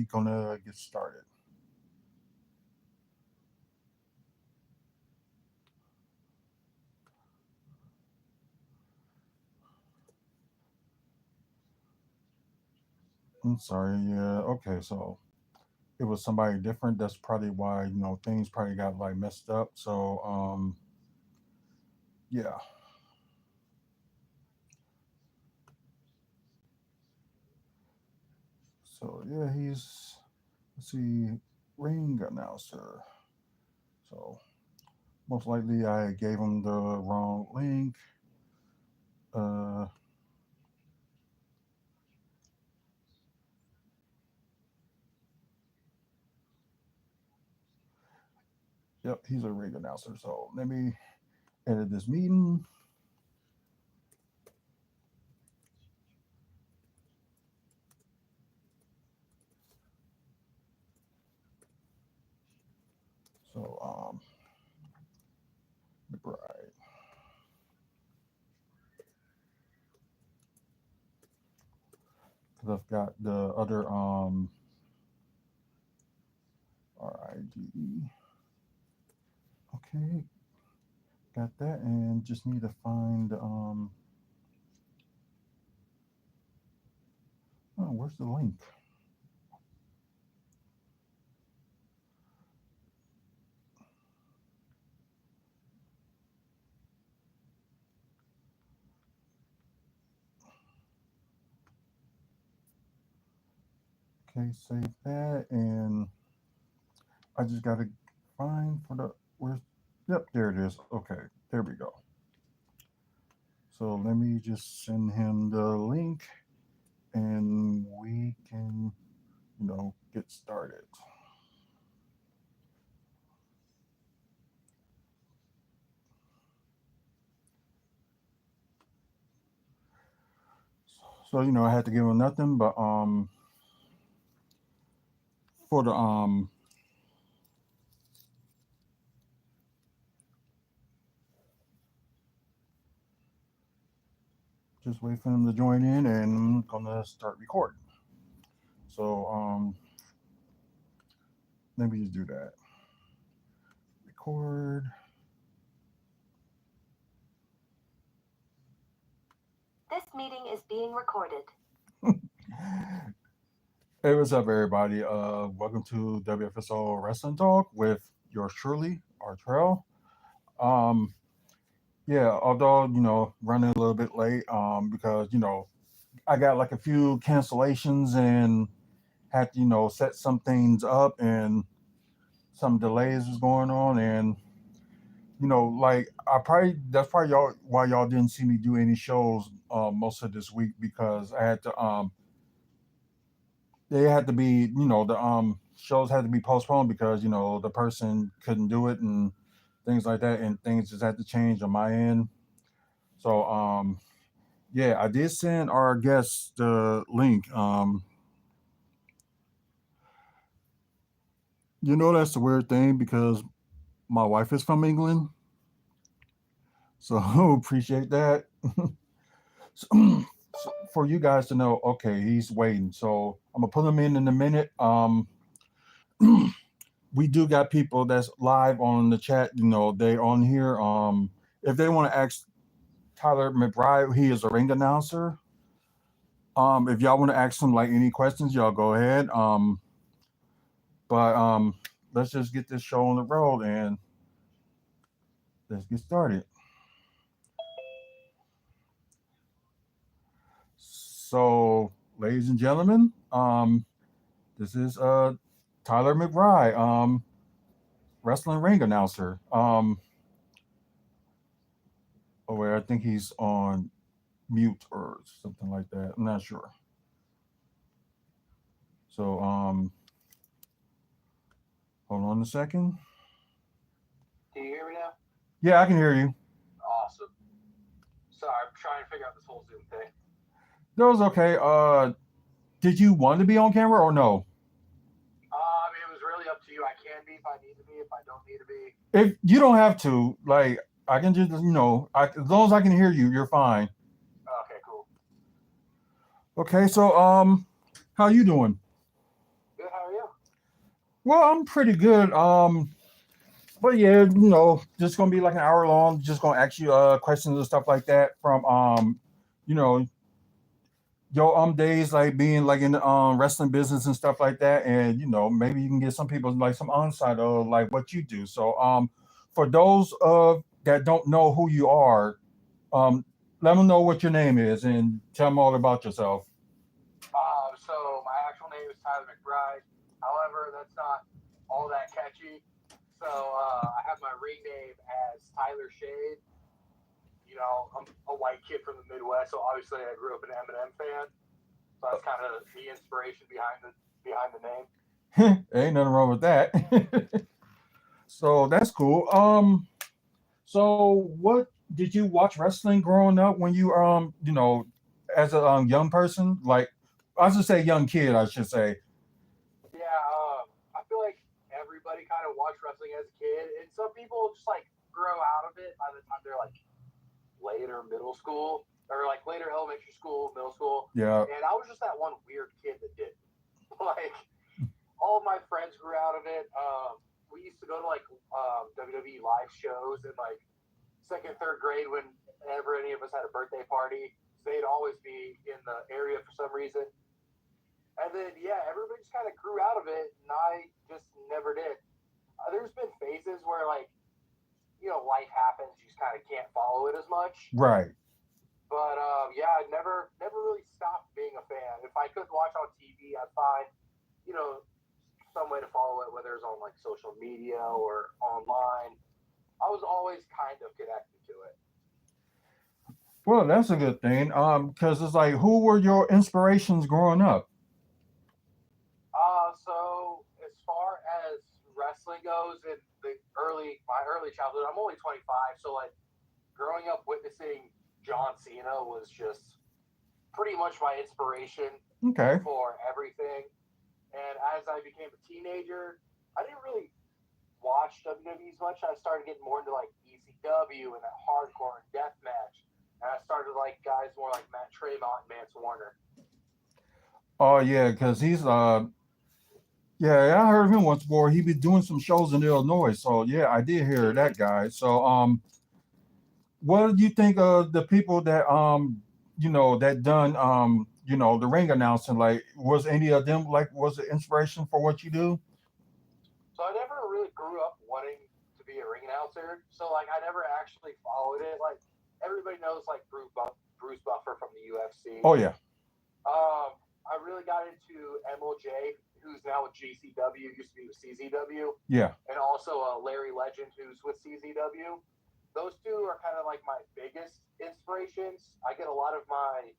we gonna get started. I'm sorry. Yeah. Okay. So it was somebody different. That's probably why things probably got like messed up. So yeah. So yeah, he's let's see, ring announcer. So most likely I gave him the wrong link. Uh, yep, he's a ring announcer. So let me edit this meeting. So McBride. Because I've got the other RIDE. Okay, got that, and just need to find oh, where's the link? Okay, save that, and I just gotta find for the where's yep, there it is. Okay, there we go. So let me just send him the link and we can, get started. So, I had to give him nothing, but for the just wait for him to join in and I'm gonna start recording. So let me just do that. Record. This meeting is being recorded. Hey, what's up, everybody? Welcome to WFSO Wrestling Talk with yours truly, Artrell. Um, yeah, although running a little bit late, because I got like a few cancellations and had to set some things up and some delays was going on, and like I probably that's probably y'all why y'all didn't see me do any shows most of this week because I had to they had to be the shows had to be postponed because the person couldn't do it and things like that, and things just had to change on my end. So yeah, I did send our guest the link. That's the weird thing because my wife is from England, so appreciate that. So, for you guys to know, okay, he's waiting. So I'm gonna put him in a minute. We do got people that's live on the chat. They on here. If they want to ask Tyler McBride, he is a ring announcer. If y'all want to ask him like any questions, y'all go ahead. But let's just get this show on the road and let's get started. So, ladies and gentlemen, this is Tyler McBride, wrestling ring announcer. Oh wait, I think he's on mute or something like that. I'm not sure. So hold on a second. Do you hear me now? Yeah, I can hear you. Awesome. Sorry, I'm trying to figure out this whole Zoom thing. That was okay. Did you want to be on camera or no? It was really up to you. I can be if I need to be. If I don't need to be. If you don't have to, like, I can just, as long as I can hear you, you're fine. Okay, cool. Okay, so how you doing? Good. How How are you? Well, I'm pretty good. But yeah, just gonna be like an hour long. Just gonna ask you questions and stuff like that from you know, your days like being like in the wrestling business and stuff like that, and maybe you can get some people like some insight of like what you do. So for those that don't know who you are, um, let them know what your name is and tell them all about yourself. So my actual name is Tyler McBride. However, that's not all that catchy. So I have my ring name as Tyler Shade. I'm a white kid from the Midwest, so obviously I grew up an Eminem fan. So that's kind of the inspiration behind the name. Ain't nothing wrong with that. So that's cool. So what did you watch wrestling growing up when you as a young person? Like I should say young kid, I should say. Yeah, I feel like everybody kind of watched wrestling as a kid, and some people just like grow out of it by the time they're like later middle school or like later elementary school, middle school. Yeah. And I was just that one weird kid that did. Like all of my friends grew out of it. We used to go to like WWE live shows in like second, third grade whenever any of us had a birthday party. They'd always be in the area for some reason. And then, yeah, everybody just kind of grew out of it, and I just never did. There's been phases where, like, life happens, you just kind of can't follow it as much. Right. But, yeah, I never really stopped being a fan. If I could watch on TV, I'd find, some way to follow it, whether it's on, like, social media or online. I was always kind of connected to it. Well, that's a good thing. Because it's like, who were your inspirations growing up? So as far as wrestling goes, in my early childhood, I'm only 25, so like growing up witnessing John Cena was just pretty much my inspiration Okay. for everything. And as I became a teenager, I didn't really watch WWE as much. I started getting more into like ECW and that hardcore and deathmatch. And I started like guys more like Matt Tremont and Mance Warner. Oh yeah, because he's yeah, I heard him once before. He be doing some shows in Illinois. So yeah, I did hear that guy. So what do you think of the people that that done the ring announcing? Like, was any of them like was it inspiration for what you do? So I never really grew up wanting to be a ring announcer. So like I never actually followed it. Like everybody knows like Bruce Buffer from the UFC. Oh yeah. I really got into MLJ, who's now with GCW, used to be with CZW. Yeah. And also Larry Legend, who's with CZW. Those two are kind of like my biggest inspirations. I get a lot of my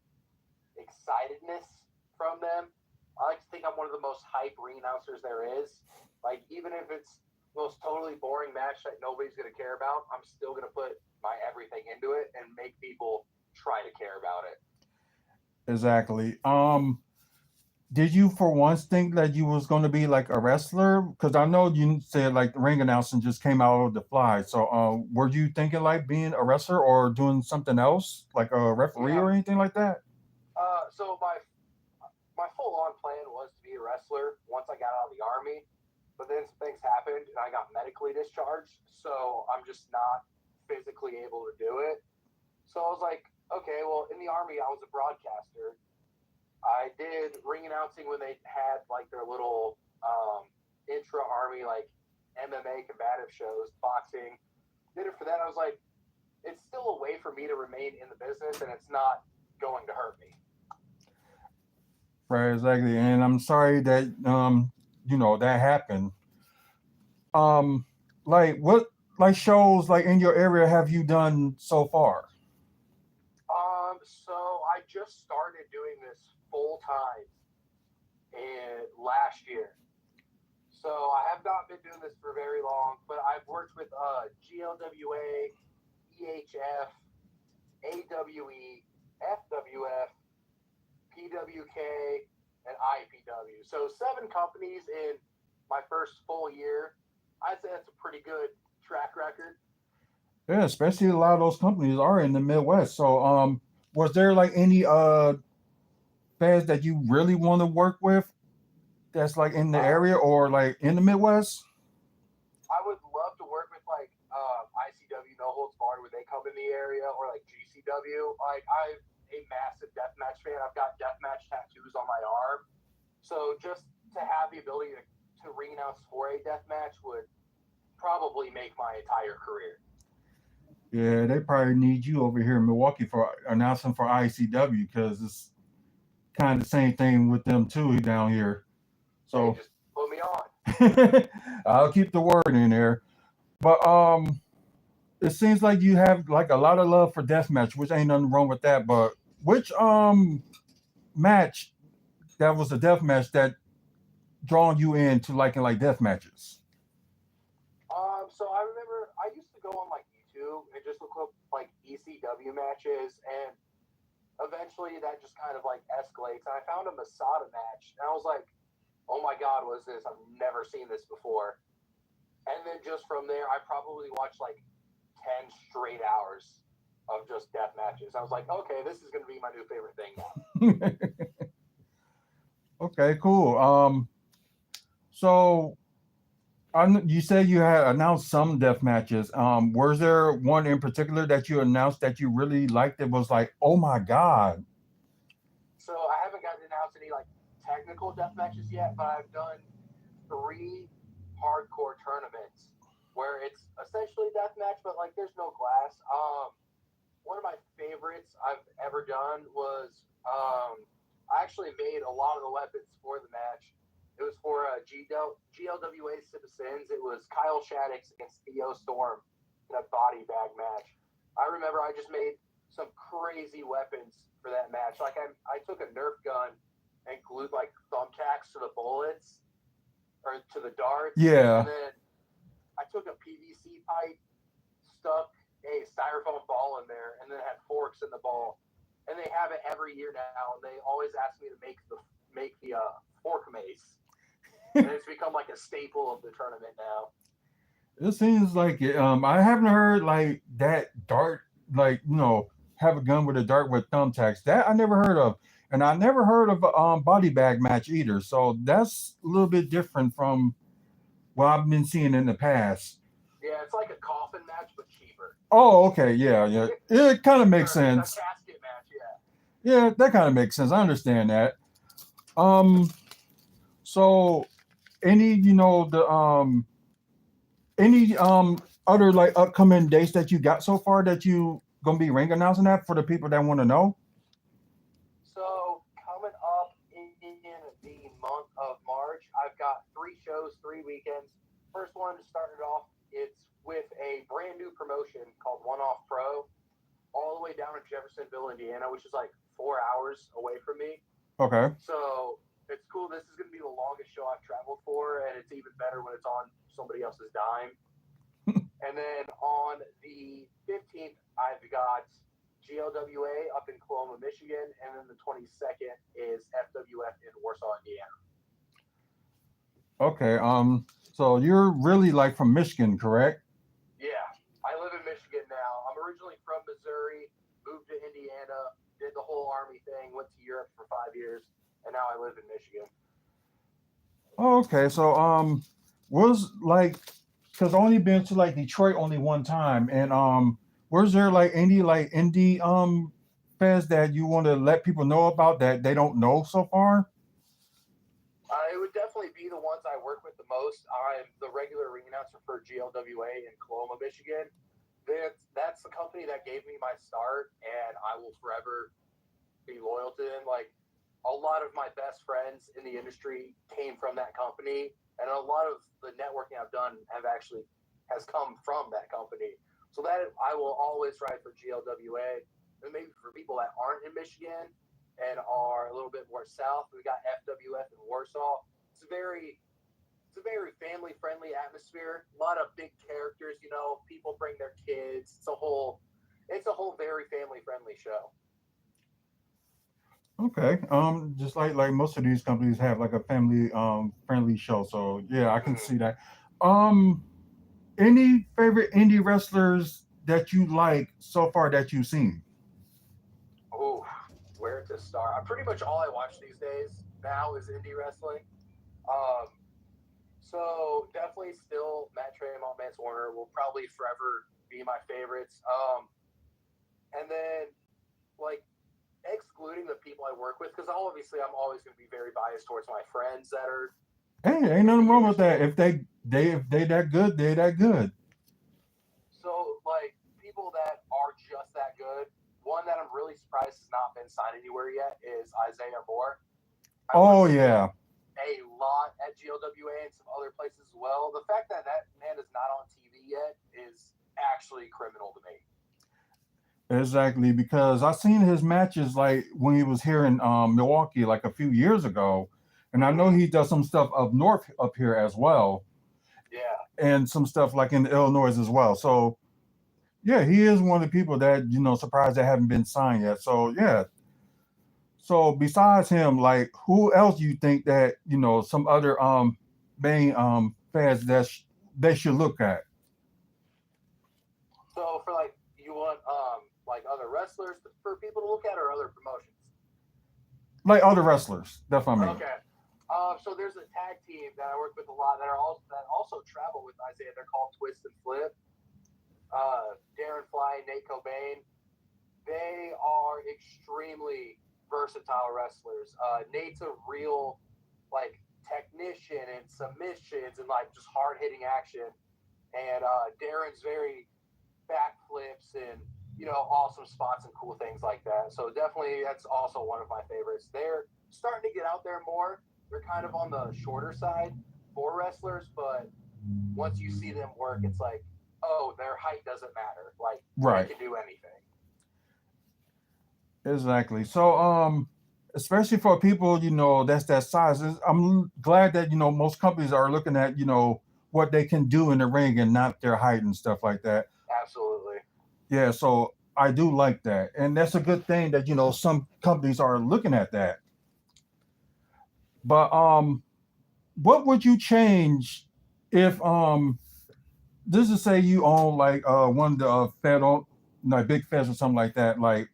excitedness from them. I like to think I'm one of the most hype ring announcers there is. Like, even if it's the most totally boring match that nobody's going to care about, I'm still going to put my everything into it and make people try to care about it. Exactly. Did you for once think that you was going to be like a wrestler? Because I know you said like the ring announcing just came out of the fly. So were you thinking like being a wrestler or doing something else, like a referee or anything like that? So my full on plan was to be a wrestler once I got out of the army, but then some things happened and I got medically discharged, so I'm just not physically able to do it. So I was like, okay, well, in the army I was a broadcaster. I did ring announcing when they had like their little intra army like MMA combative shows, boxing. Did it for that. I was like, it's still a way for me to remain in the business, and it's not going to hurt me. Right, exactly. And I'm sorry that that happened. Um, like what like shows like in your area have you done so far? So I just started doing this full time last year. So I have not been doing this for very long, but I've worked with GLWA, EHF, AWE, FWF, PWK, and IPW. So 7 companies in my first full year. I'd say that's a pretty good track record. Yeah, especially a lot of those companies are in the Midwest. So was there like any fans that you really want to work with? that's like in the area or like in the Midwest? I would love to work with like ICW No Holds Barred when they come in the area, or like GCW. Like I'm a massive deathmatch fan. I've got deathmatch tattoos on my arm, so just to have the ability to ring announce for a deathmatch would probably make my entire career. Yeah, they probably need you over here in Milwaukee for announcing for ICW because it's kind of the same thing with them too down here. So Hey, just put me on. I'll keep the word in there. But it seems like you have like a lot of love for deathmatch, which ain't nothing wrong with that. But which match that was a deathmatch that drawn you into liking like death matches? So I remember I used to go on like YouTube and just look up like ECW matches, and eventually that just kind of like escalates. And I found a Masada match, and I was like, "Oh my God, what is this? I've never seen this before." And then just from there, I probably watched like 10 straight hours of just death matches. I was like, "Okay, this is going to be my new favorite thing now." Okay, cool. So you said you had announced some death matches. Was there one in particular that you announced that you really liked? It was like, oh my god. So I haven't gotten to announce any like technical death matches yet, but I've done 3 hardcore tournaments where it's essentially death match, but like there's no glass. One of my favorites I've ever done was I actually made a lot of the weapons for the match. It was for GLWA Citizens. It was Kyle Shaddix against Theo Storm in a body bag match. I remember I just made some crazy weapons for that match. Like I took a Nerf gun and glued like thumbtacks to the bullets or to the darts. Yeah. And then I took a PVC pipe, stuck a styrofoam ball in there, and then had forks in the ball. And they have it every year now, and they always ask me to make the fork mace. And it's become like a staple of the tournament now. It seems like it. I haven't heard like that dart, like have a gun with a dart with thumbtacks. That I never heard of, and I never heard of a body bag match either. So that's a little bit different from what I've been seeing in the past. Yeah, it's like a coffin match, but cheaper. Oh, okay, yeah. It kind of makes sense. A casket match, yeah. Yeah, that kind of makes sense. I understand that. Um, so any any other like upcoming dates that you got so far that you gonna be ring announcing that for the people that want to know? So coming up in the month of March, I've got 3 shows, 3 weekends. First one started off, it's with a brand new promotion called One Off Pro, all the way down in Jeffersonville, Indiana, which is like 4 hours away from me. Okay. So it's cool. This is going to be the longest show I've traveled for, and it's even better when it's on somebody else's dime. And then on the 15th, I've got GLWA up in Coloma, Michigan, and then the 22nd is FWF in Warsaw, Indiana. Okay. So you're really like from Michigan, correct? Yeah, I live in Michigan now. I'm originally from Missouri, moved to Indiana, did the whole Army thing, went to Europe for 5 years, and now I live in Michigan. Oh, okay. So was like because I only been to like Detroit only one time, and was there like any like indie fans that you want to let people know about that they don't know so far? It would definitely be the ones I work with the most. I'm the regular ring announcer for GLWA in Coloma, Michigan. That's the company that gave me my start, and I will forever be loyal to them. Like a lot of my best friends in the industry came from that company, and a lot of the networking I've done has come from that company. So that I will always ride for GLWA. And maybe for people that aren't in Michigan and are a little bit more south, we got FWF in Warsaw. It's a very family friendly atmosphere. A lot of big characters, people bring their kids. It's a whole very family friendly show. Okay. Just like most of these companies have like a family friendly show. So yeah, I can see that. Um, any favorite indie wrestlers that you like so far that you've seen? Oh, where to start? Pretty much all I watch these days now is indie wrestling. Um, so definitely still Matt Tremont, Mance Warner will probably forever be my favorites. And then like excluding the people I work with, because obviously I'm always going to be very biased towards my friends that are Hey, ain't in nothing the wrong with that. industry. If they that good, they that good. So like people that are just that good. One that I'm really surprised has not been signed anywhere yet is Isaiah Moore. I work Oh with yeah, a lot at GLWA and some other places as well. The fact that that man is not on TV yet is actually criminal to me. exactly. Because I seen his matches like when he was here in Milwaukee like a few years ago, and I know he does some stuff up north up here as well, Yeah. and some stuff like in Illinois as well. So yeah, he is one of the people that surprised they haven't been signed yet. So yeah. So besides him, like who else do you think that some other main fans that they should look at? So for like you want like other wrestlers for people to look at or other promotions? Like other wrestlers. That's what I mean. Okay. So there's a tag team that I work with a lot that also travel with Isaiah. They're called Twist and Flip. Darren Fly, Nate Cobain. They are extremely versatile wrestlers. Nate's a real like technician and submissions and like just hard hitting action, and Darren's very backflips and awesome spots and cool things like that. So definitely that's also one of my favorites. They're starting to get out there more. They're kind of on the shorter side for wrestlers, but once you see them work, it's like, oh, their height doesn't matter. Like Right. they can do anything. Exactly. So especially for people, that's that size. I'm glad that, most companies are looking at, what they can do in the ring and not their height and stuff like that. Absolutely. Yeah, so I do like that. And that's a good thing that, some companies are looking at that. But what would you change if this is say you own like one of the fed on like big feds or something like that, like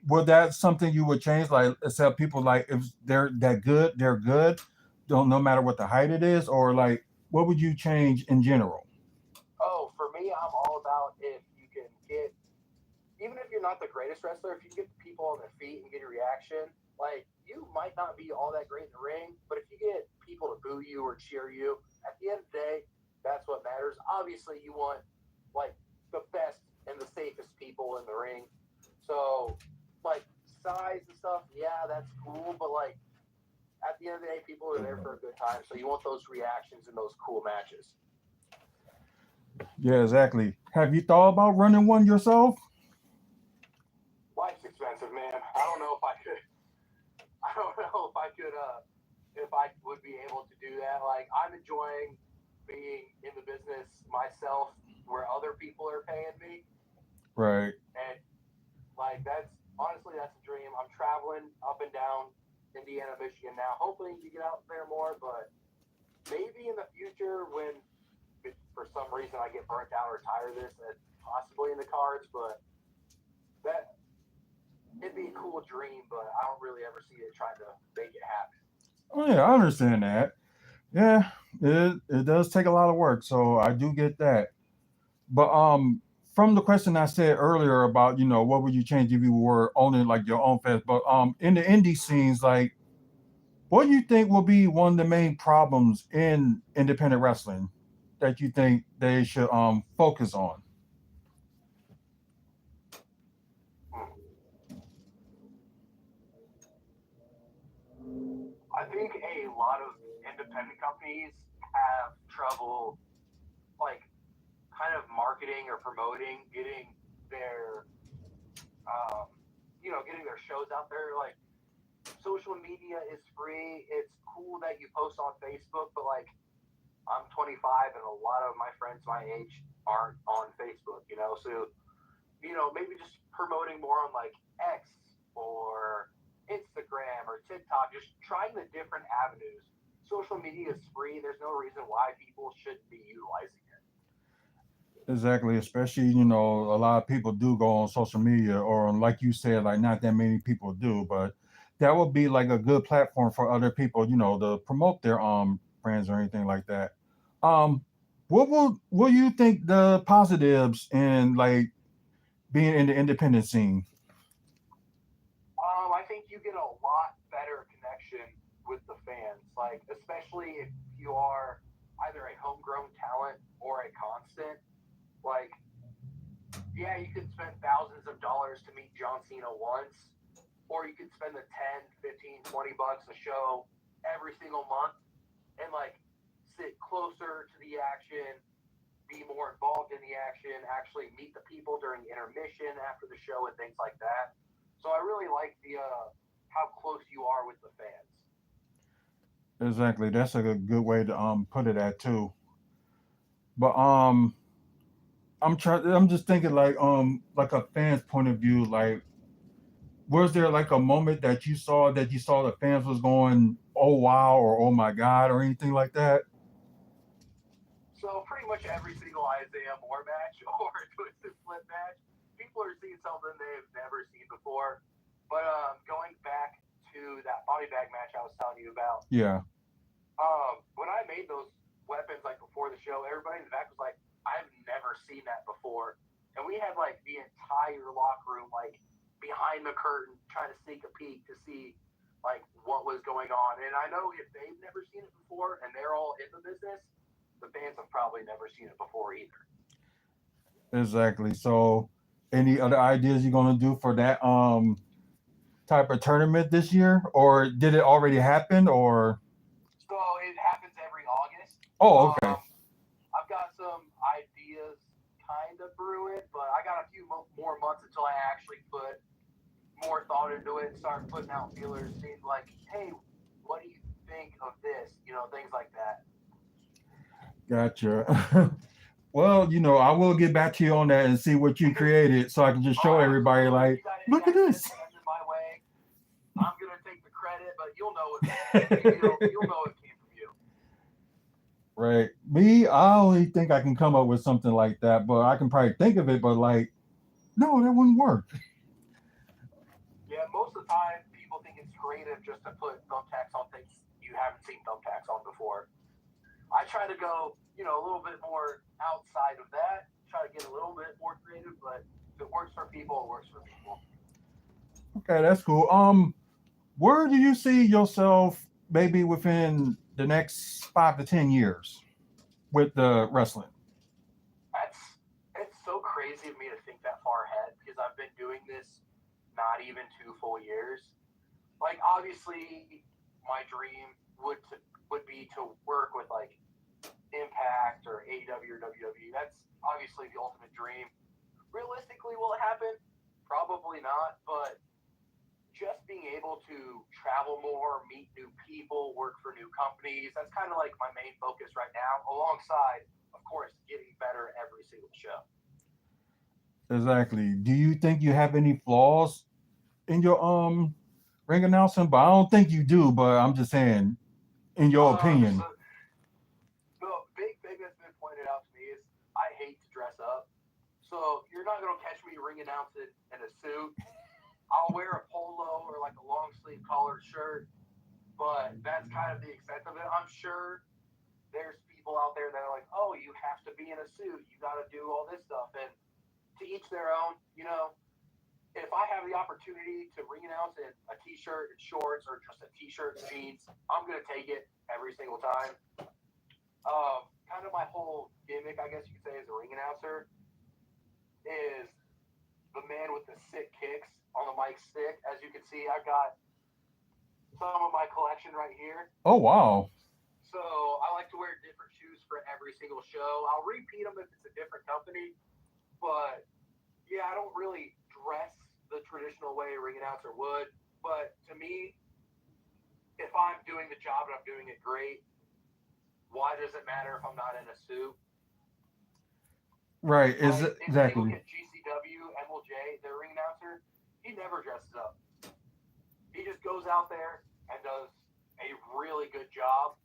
would that something you would change, like accept people like if they're that good, they're good, don't no matter what the height it is, or like what would you change in general? Oh, for me, I'm all about if you can get, even if you're not the greatest wrestler, if you can get people on their feet and get a reaction, like you might not be all that great in the ring, but if you get people to boo you or cheer you, at the end of the day, that's what matters. Obviously, you want like the best and the safest people in the ring. So, like size and stuff, yeah, that's cool, but like at the end of the day, people are there for a good time. So you want those reactions and those cool matches. Yeah, exactly. Have you thought about running one yourself? Life's expensive, man. I don't know if I could. I don't know if I could. If I would be able to do that. Like I'm enjoying being in the business myself, where other people are paying me, Right. and like that's honestly that's a dream. I'm traveling up and down Indiana, Michigan now, hoping to get out there more, but maybe in the future when if for some reason I get burnt out or tired of this, that's possibly in the cards. But that it'd be a cool dream, but I don't really ever see it trying to make it happen. Oh yeah, I understand that. Yeah, it does take a lot of work, so I do get that. But from the question I said earlier about what would you change if you were owning like your own fest, but in the indie scenes, like what do you think will be one of the main problems in independent wrestling that you think they should focus on? I think a lot of independent companies have trouble, like, kind of marketing or promoting, getting their, um, getting their shows out there. Like, social media is free. It's cool that you post on Facebook, but like, I'm 25 and a lot of my friends my age aren't on Facebook, so maybe just promoting more on like X or Instagram or TikTok, just trying the different avenues. Social media is free. There's no reason why people shouldn't be utilizing it. Exactly, especially a lot of people do go on social media, or like you said, like not that many people do, but that would be like a good platform for other people, to promote friends or anything like that. What will you think the positives in like being in the independent scene? I think you get a lot better connection with the fans, like especially if you are either a homegrown talent or a constant. Like, yeah, you could spend thousands of dollars to meet John Cena once, or you could spend the 10, 15, $20 a show every single month and like sit closer to the action, be more involved in the action, actually meet the people during intermission after the show and things like that. So I really like the how close you are with the fans. Exactly. That's a good way to put it at too. But I'm just thinking like a fan's point of view, like was there like a moment that you saw the fans was going, oh wow, or oh my god, or anything like that? So pretty much every single Isaiah Moore match or Twisted Split match, people are seeing something they've never seen before. But going back to that body bag match I was telling you about, Yeah. when I made those weapons like before the show, everybody in the back was like, "I've never seen that before," and we had like the entire locker room like behind the curtain trying to sneak a peek to see like what was going on. And I know if they've never seen it before and they're all in the business, the fans have probably never seen it before either. Exactly. So, any other ideas you're gonna do for that type of tournament this year, or did it already happen? Or So it happens every August. oh, okay, I've got some ideas kind of brewing, but I got a few more months until I actually put more thought into it and start putting out feelers, seeing like, hey, what do you think of this? You know, things like that. gotcha. Well, I will get back to you on that and see what you created, so I can just show everybody, Absolutely. If like, you got any look at ideas, this. send them my way. I'm gonna take the credit, but you'll know you'll know it came from you. Right. Me, I only think I can come up with something like that, but I can probably think of it, but like, no, that wouldn't work. Yeah, most of the time people think it's creative just to put thumbtacks on things you haven't seen thumbtacks on before. I try to go, a little bit more outside of that, try to get a little bit more creative, but if it works for people, it works for people. Okay, that's cool. Where do you see yourself maybe within the next 5 to 10 years with the wrestling? That's it's so crazy of me to think that far ahead because I've been doing this not even 2 full years. Like obviously my dream would be to work with like Impact or AEW or WWE. That's obviously the ultimate dream. Realistically, will it happen? Probably not, but just being able to travel more, meet new people, work for new companies, that's kind of like my main focus right now, alongside, of course, getting better every single show. Exactly. Do you think you have any flaws in your ring announcement? But I don't think you do, but I'm just saying, in your opinion. So the big thing that's been pointed out to me is I hate to dress up. So you're not going to catch me ring announcing in a suit. I'll wear a polo or like a long sleeve collared shirt, but that's kind of the extent of it. I'm sure there's people out there that are like, oh, you have to be in a suit. You got to do all this stuff. And to each their own, if I have the opportunity to ring announce in a t-shirt and shorts or just a t-shirt and jeans, I'm going to take it every single time. Kind of my whole gimmick, I guess you could say, as a ring announcer is the man with the sick kicks on the mic stick. As you can see, I've got some of my collection right here. Oh wow. So I like to wear different shoes for every single show. I'll repeat them if it's a different company, but yeah, I don't really dress the traditional way a ring announcer would. But to me, if I'm doing the job and I'm doing it great, why does it matter if I'm not in a suit? Right. Like, if you Exactly. look at GCW, MLJ, their ring announcer, he never dresses up. He just goes out there and does a really good job,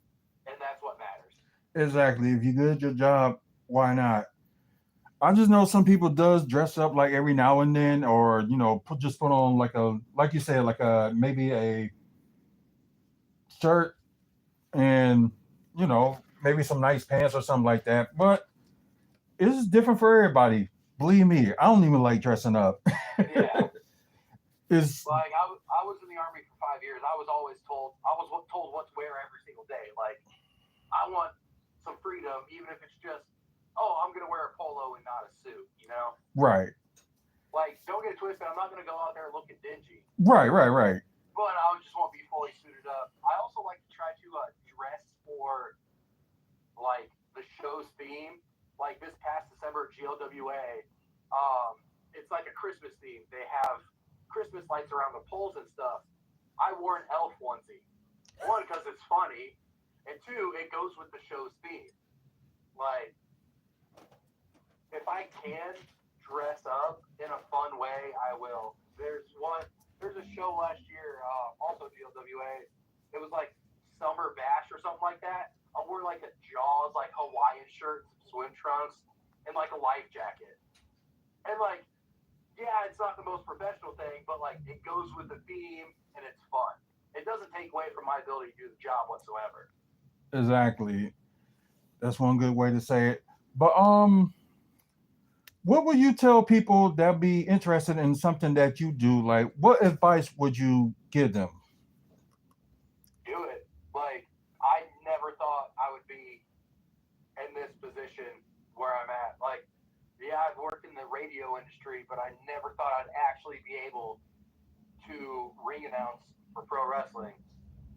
and that's what matters. Exactly. If you're good at your job, why not? I just know some people does dress up like every now and then, or put on like you said, like a maybe a shirt and maybe some nice pants or something like that. But it's different for everybody. Believe me, I don't even like dressing up. Yeah. It's Like I was in the Army for 5 years. I was told what to wear every single day. Like I want some freedom, even if it's just, oh, I'm gonna wear a polo and not a suit. right, Like, don't get it twisted. I'm not gonna go out there looking dingy, right. but I just want to be fully suited up. I also like to try to dress for like the show's theme. Like this past December, GLWA, it's like a Christmas theme. They have Christmas lights around the poles and stuff. I wore an elf onesie. One, because it's funny, and two, it goes with the show's theme. Like, if I can dress up in a fun way, I will. There's a show last year, also GLWA. It was like Summer Bash or something like that. I wore like a Jaws, like Hawaiian shirt, swim trunks, and like a life jacket. And like, yeah, it's not the most professional thing, but like it goes with the theme and it's fun. It doesn't take away from my ability to do the job whatsoever. Exactly. That's one good way to say it. But what would you tell people that be interested in something that you do? Like, what advice would you give them? Do it. Like, I never thought I would be in this position where I'm at. Like, yeah, I've worked in the radio industry, but I never thought I'd actually be able to ring announce for pro wrestling.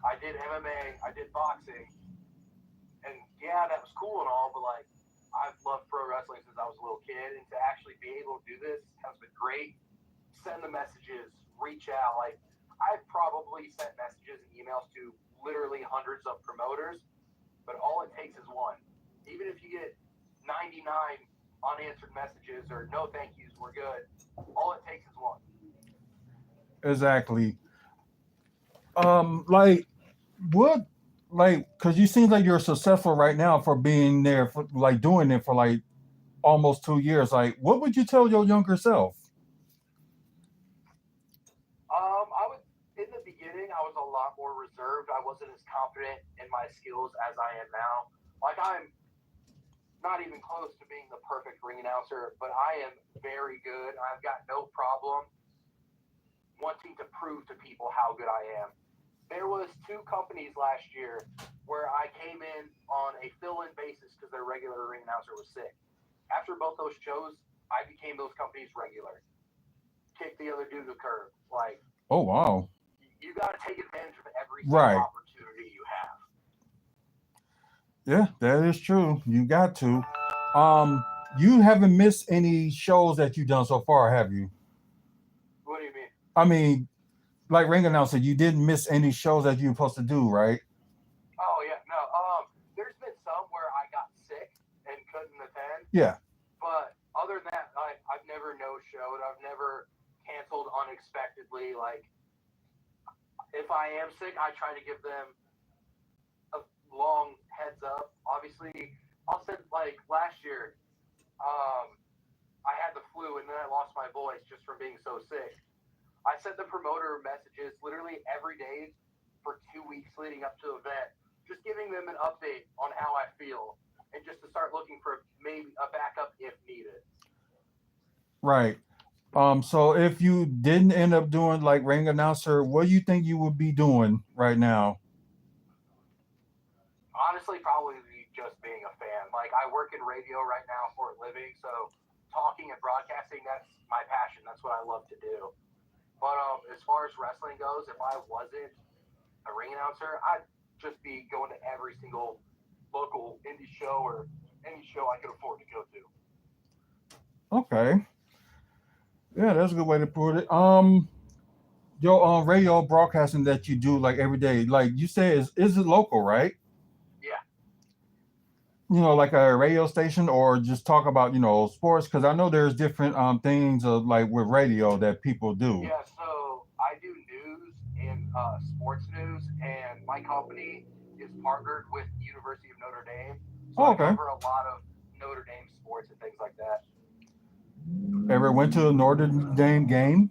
I did MMA, I did boxing, and yeah, that was cool and all, but like, I've loved pro wrestling since I was a little kid, and to actually be able to do this has been great. Send the messages, reach out. Like, I've probably sent messages and emails to literally hundreds of promoters, but all it takes is one. Even if you get 99 unanswered messages or no thank yous, we're good. All it takes is one. Exactly. Like what? Like, cause you seem like you're successful right now for being there for like doing it for like almost 2 years. Like, what would you tell your younger self? I was in the beginning. I was a lot more reserved. I wasn't as confident in my skills as I am now. Like I'm not even close to being the perfect ring announcer, but I am very good. I've got no problem wanting to prove to people how good I am. There was 2 companies last year where I came in on a fill-in basis because their regular ring announcer was sick. After both those shows, I became those companies regular. Kick the other dude to the curb. Like, Oh wow. you got to take advantage of every single Right. opportunity you have. Yeah, that is true. You got to. Um, you haven't missed any shows that you've done so far, have you? What do you mean? I mean, like ring announcer, you didn't miss any shows that you were supposed to do, right? Oh yeah, no. There's been some where I got sick and couldn't attend, Yeah. but other than that, I've never no-showed. I've never canceled unexpectedly. Like, if I am sick, I try to give them a long heads up. Obviously, I'll say like last year, I had the flu and then I lost my voice just from being so sick. I sent the promoter messages literally every day for 2 weeks leading up to the event, just giving them an update on how I feel and just to start looking for maybe a backup if needed. Right. So if you didn't end up doing like ring announcer, what do you think you would be doing right now? Honestly, probably just being a fan. Like, I work in radio right now for a living, so talking and broadcasting, that's my passion. That's what I love to do. But as far as wrestling goes, if I wasn't a ring announcer, I'd just be going to every single local indie show or any show I could afford to go to. Okay. Yeah, that's a good way to put it. Your radio broadcasting that you do like every day, like you say, is it local, right? Yeah. Like a radio station, or just talk about sports, because I know there's different things of like with radio that people do. Yeah, so I do news and sports news, and my company is partnered with University of Notre Dame, so Oh, I okay. cover a lot of Notre Dame sports and things like that. Ever went to a Notre Dame game?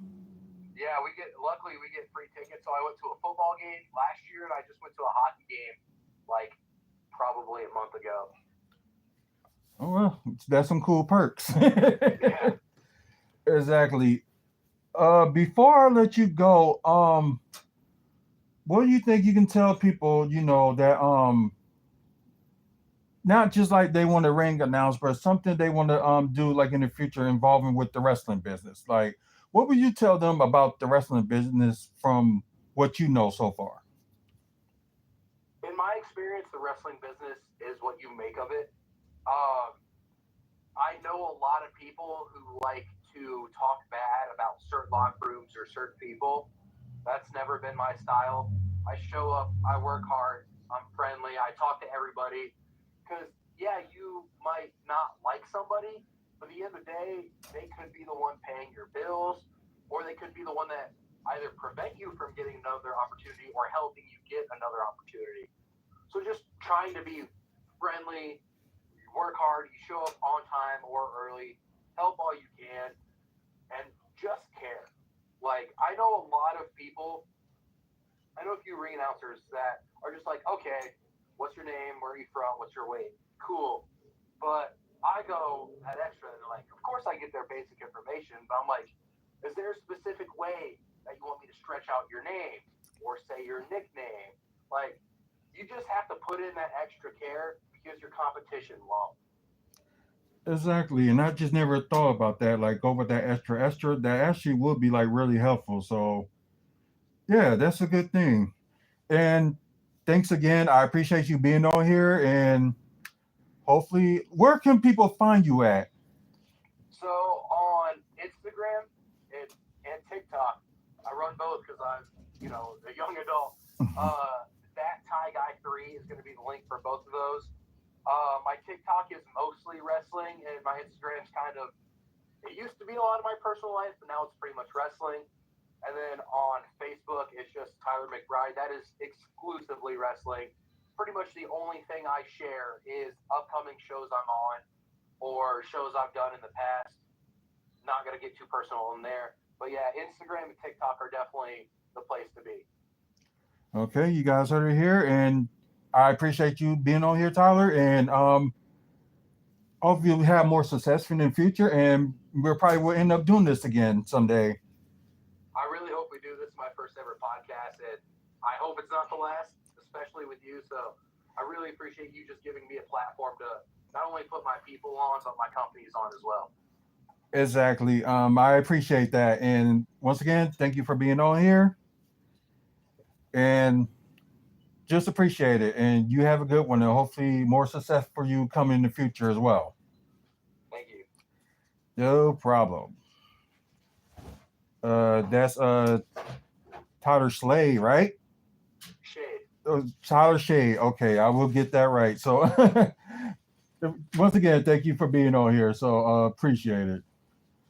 Yeah, luckily we get free tickets. So I went to a football game last year, and I just went to a hockey game like probably a month ago. Oh well, that's some cool perks. Yeah. Exactly. Before I let you go, what do you think you can tell people, that not just like they want to ring announce, but something they want to do like in the future involving with the wrestling business. Like, what would you tell them about the wrestling business from what you know so far? In my experience, the wrestling business is what you make of it. Um, I know a lot of people who like to talk bad about certain locker rooms or certain people. That's never been my style. I show up, I work hard, I'm friendly, I talk to everybody. Because, yeah, you might not like somebody, but at the end of the day, they could be the one paying your bills, or they could be the one that either prevent you from getting another opportunity or helping you get another opportunity. So just trying to be friendly, you work hard, you show up on time or early, help all you can, and just care. Like, I know a lot of people, I know a few ring announcers that are just like, okay, what's your name? Where are you from? What's your weight? Cool. But I go that extra, and they're like, of course I get their basic information, but I'm like, is there a specific way that you want me to stretch out your name or say your nickname? Like, you just have to put in that extra care because your competition won't. Exactly, and I just never thought about that. Like, go with that extra. That actually would be like really helpful. So, yeah, that's a good thing. And thanks again. I appreciate you being on here. And hopefully, where can people find you at? So on Instagram and TikTok, I run both because I'm, a young adult. That Thai Guy 3 is going to be the link for both of those. My TikTok is mostly wrestling, and my Instagram's kind of, it used to be a lot of my personal life, but now it's pretty much wrestling. And then on Facebook, it's just Tyler McBride. That is exclusively wrestling. Pretty much the only thing I share is upcoming shows I'm on or shows I've done in the past. Not going to get too personal in there. But yeah, Instagram and TikTok are definitely the place to be. Okay, you guys heard it here, and I appreciate you being on here, Tyler. And hopefully, we have more success in the future, and we'll probably will end up doing this again someday. I really hope we do. This is my first ever podcast, and I hope it's not the last, especially with you. So I really appreciate you just giving me a platform to not only put my people on, but my companies on as well. Exactly. I appreciate that. And once again, thank you for being on here. And just appreciate it. And you have a good one. And hopefully, more success for you come in the future as well. Thank you. No problem. That's Tyler Slade, right? Shade. Tyler Shade. Okay, I will get that right. So, once again, thank you for being on here. So, appreciate it.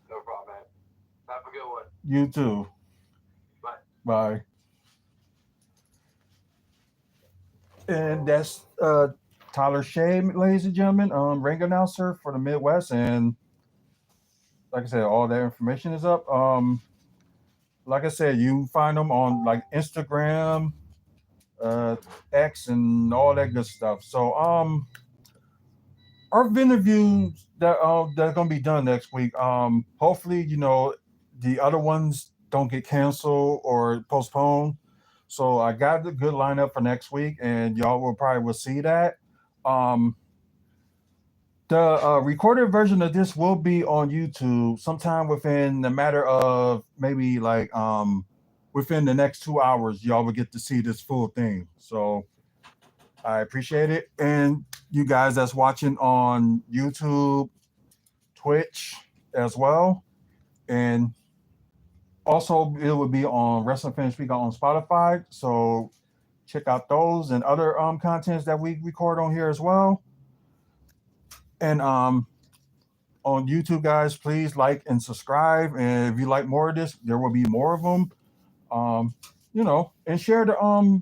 No problem, man. Have a good one. You too. Bye. Bye. And that's Tyler Shade, ladies and gentlemen, ring announcer for the Midwest. And like I said, all that information is up. Like I said, you can find them on like Instagram, uh, X, and all that good stuff. So, our interviews that are gonna be done next week. Hopefully, the other ones don't get canceled or postponed. So I got a good lineup for next week, and y'all will see that. Um, the recorded version of this will be on YouTube sometime within the matter of maybe like within the next 2 hours. Y'all will get to see this full thing. So I appreciate it, and you guys that's watching on YouTube, Twitch as well, and also it will be on Wrestling Fan Speaker on Spotify. So check out those and other contents that we record on here as well. And on YouTube, guys, please like and subscribe. And if you like more of this, there will be more of them. And share the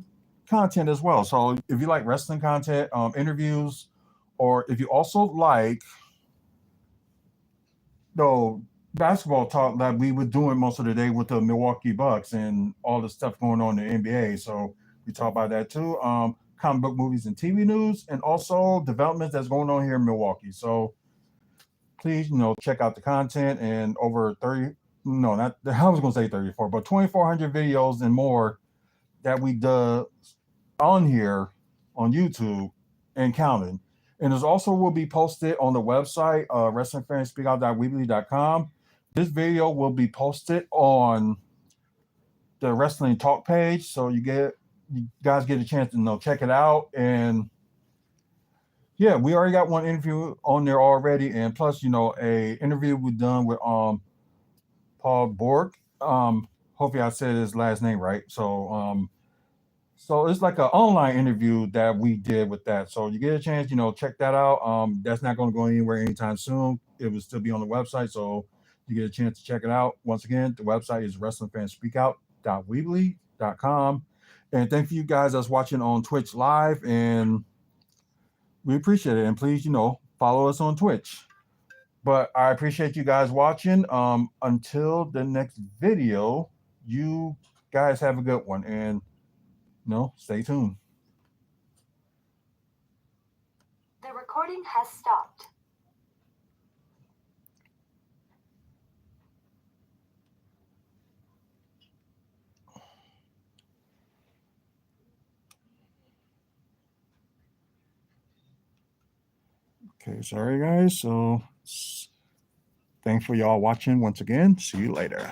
content as well. So if you like wrestling content, interviews, or if you also like the basketball talk that we were doing most of the day with the Milwaukee Bucks and all the stuff going on in the NBA. So we talk about that too. comic book movies and TV news, and also developments that's going on here in Milwaukee. So please, check out the content and over 30, no, not, I was going to say 34, but 2,400 videos and more that we do on here on YouTube and counting. And there's also will be posted on the website, wrestlingfanspeakout.weebly.com. This video will be posted on the Wrestling Talk page, so you guys get a chance to check it out. And yeah, we already got one interview on there already, and plus a interview we done with Paul Borg. Hopefully I said his last name right. So it's like an online interview that we did with that. So you get a chance, check that out. That's not going to go anywhere anytime soon. It will still be on the website, so you get a chance to check it out. Once again, the website is wrestlingfanspeakout.weebly.com. And thank you guys that's watching on Twitch live, and we appreciate it. And please, follow us on Twitch. But I appreciate you guys watching. Until the next video, you guys have a good one, and stay tuned. The recording has stopped. Okay, sorry guys. So thanks for y'all watching once again. See you later.